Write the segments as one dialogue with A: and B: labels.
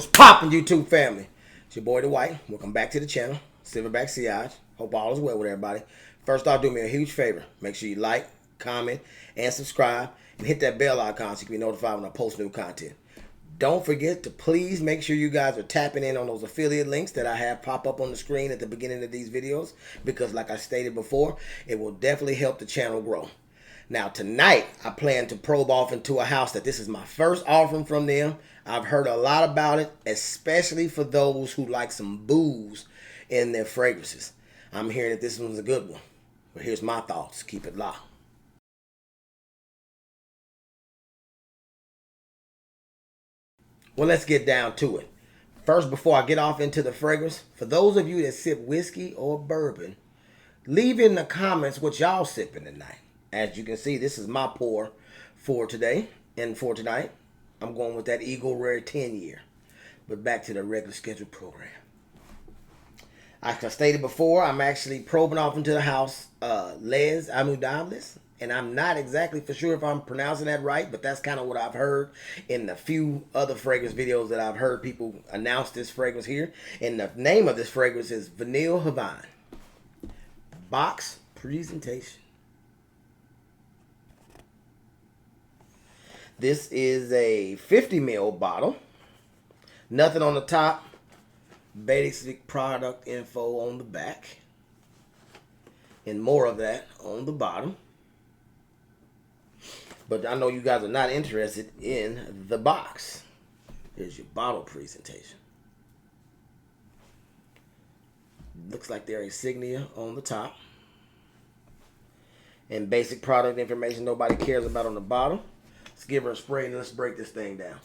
A: What's poppin', YouTube family? It's your boy Dwight. Welcome back to the channel, Silverback Sillage. Hope all is well with everybody. First off, do me a huge favor. Make sure you like, comment, and subscribe, and hit that bell icon so you can be notified when I post new content. Don't forget to please make sure you guys are tapping in on those affiliate links that I have pop up on the screen at the beginning of these videos, because like I stated before, it will definitely help the channel grow. Now tonight, I plan to probe off into a house that this is my first offering from them. I've heard a lot about it, especially for those who like some booze in their fragrances. I'm hearing that this one's a good one. But here's my thoughts. Keep it locked. Well, let's get down to it. First, before I get off into the fragrance, for those of you that sip whiskey or bourbon, leave in the comments what y'all sipping tonight. As you can see, this is my pour for today and for tonight. I'm going with that Eagle Rare 10 year. But back to the regular scheduled program. Like I stated before, I'm actually probing off into the house, Les Indémodables. And I'm not exactly for sure if I'm pronouncing that right, but that's kind of what I've heard in the few other fragrance videos that I've heard people announce this fragrance here. And the name of this fragrance is Vanille Havane. Box presentation. This is a 50 ml bottle. Nothing on the top. Basic product info on the back. And more of that on the bottom. But I know you guys are not interested in the box. Here's your bottle presentation. Looks like their insignia on the top. And basic product information nobody cares about on the bottom. Let's give her a spray and let's break this thing down.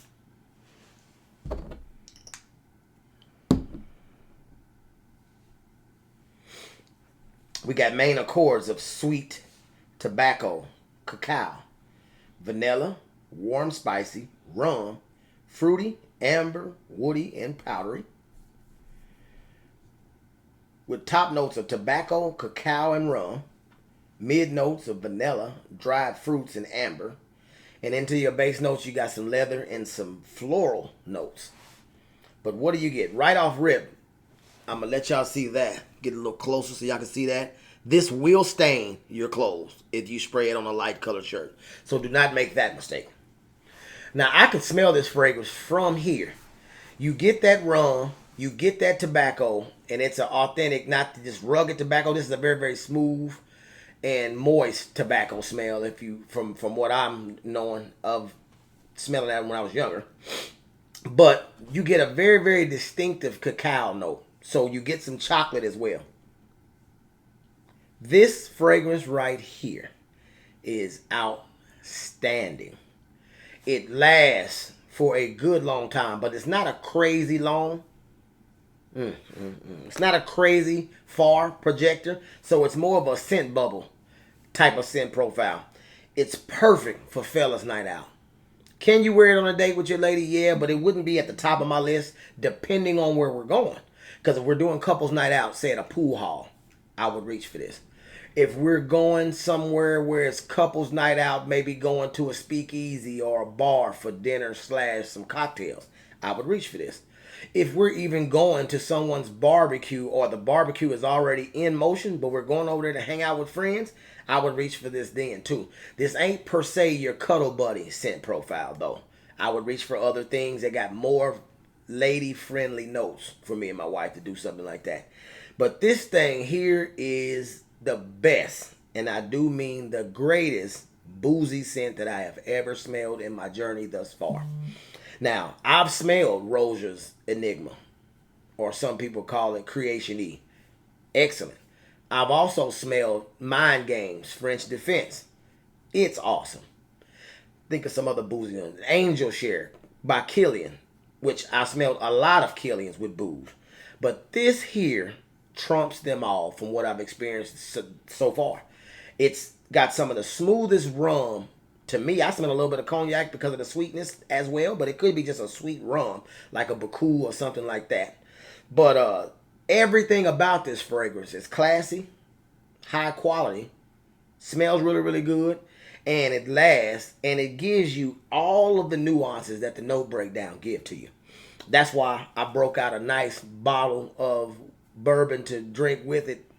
A: We got main accords of sweet, tobacco, cacao, vanilla, warm spicy, rum, fruity, amber, woody, and powdery. With top notes of tobacco, cacao, and rum. Mid notes of vanilla, dried fruits, and amber. And into your base notes, you got some leather and some floral notes. But what do you get? Right off rip, I'm going to let y'all see that. Get a little closer so y'all can see that. This will stain your clothes if you spray it on a light colored shirt. So do not make that mistake. Now, I can smell this fragrance from here. You get that rum, you get that tobacco, and it's an authentic, not just rugged tobacco. This is a very, very smooth and moist tobacco smell, if you from what I'm knowing of smelling that when I was younger. But you get a very, very distinctive cacao note. So you get some chocolate as well. This fragrance right here is outstanding. It lasts for a good long time, but it's not a crazy long. It's not a crazy far projector, so it's more of a scent bubble type of scent profile. It's perfect for fellas night out. Can you wear it on a date with your lady? Yeah, but it wouldn't be at the top of my list depending on where we're going. Because if we're doing couples night out, say at a pool hall, I would reach for this. If we're going somewhere where it's couples night out, maybe going to a speakeasy or a bar for dinner / some cocktails, I would reach for this. If we're even going to someone's barbecue or the barbecue is already in motion, but we're going over there to hang out with friends, I would reach for this then too. This ain't per se your cuddle buddy scent profile though. I would reach for other things that got more lady-friendly notes for me and my wife to do something like that. But this thing here is the best, and I do mean the greatest boozy scent that I have ever smelled in my journey thus far. Now, I've smelled Roger's Enigma, or some people call it Creation E. Excellent. I've also smelled Mind Games, French Defense. It's awesome. Think of some other boozy ones. Angel Share by Killian, which I smelled a lot of Killians with booze. But this here trumps them all from what I've experienced so far. It's got some of the smoothest rum. To me, I smell a little bit of cognac because of the sweetness as well, but it could be just a sweet rum, like a Baku or something like that. But everything about this fragrance is classy, high quality, smells really, really good, and it lasts, and it gives you all of the nuances that the note breakdown give to you. That's why I broke out a nice bottle of bourbon to drink with it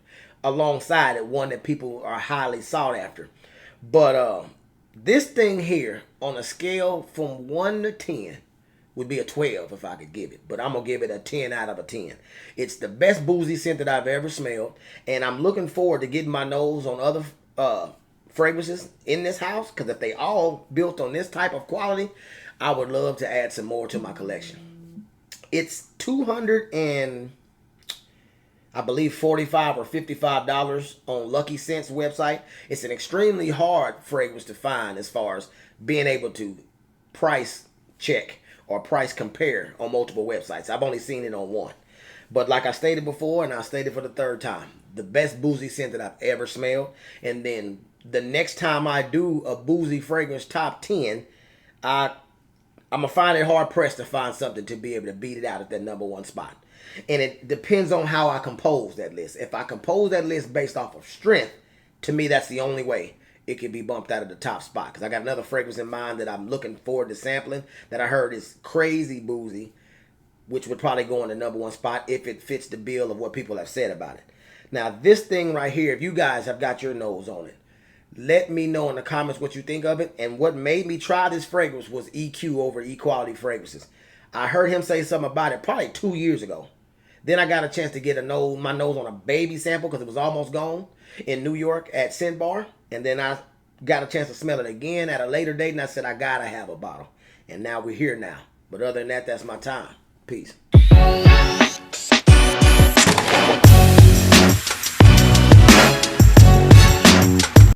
A: alongside it, one that people are highly sought after. But this thing here, on a scale from 1 to 10, would be a 12 if I could give it. But I'm going to give it a 10 out of a 10. It's the best boozy scent that I've ever smelled. And I'm looking forward to getting my nose on other fragrances in this house. Because if they all built on this type of quality, I would love to add some more to my collection. It's 200 and I believe $45 or $55 on Lucky Scent's website. It's an extremely hard fragrance to find as far as being able to price check or price compare on multiple websites. I've only seen it on one. But like I stated before, and I'll state it for the third time, the best boozy scent that I've ever smelled. And then the next time I do a boozy fragrance top 10, I'm going to find it hard pressed to find something to be able to beat it out at that number one spot. And it depends on how I compose that list. If I compose that list based off of strength, to me, that's the only way it can be bumped out of the top spot. Because I got another fragrance in mind that I'm looking forward to sampling that I heard is crazy boozy, which would probably go in the number one spot if it fits the bill of what people have said about it. Now, this thing right here, if you guys have got your nose on it, let me know in the comments what you think of it. And what made me try this fragrance was EQ over E-quality fragrances. I heard him say something about it probably 2 years ago. Then I got a chance to get my nose on a baby sample because it was almost gone in New York at Scent Bar. And then I got a chance to smell it again at a later date. And I said, I got to have a bottle. And now we're here now. But other than that, that's my time. Peace.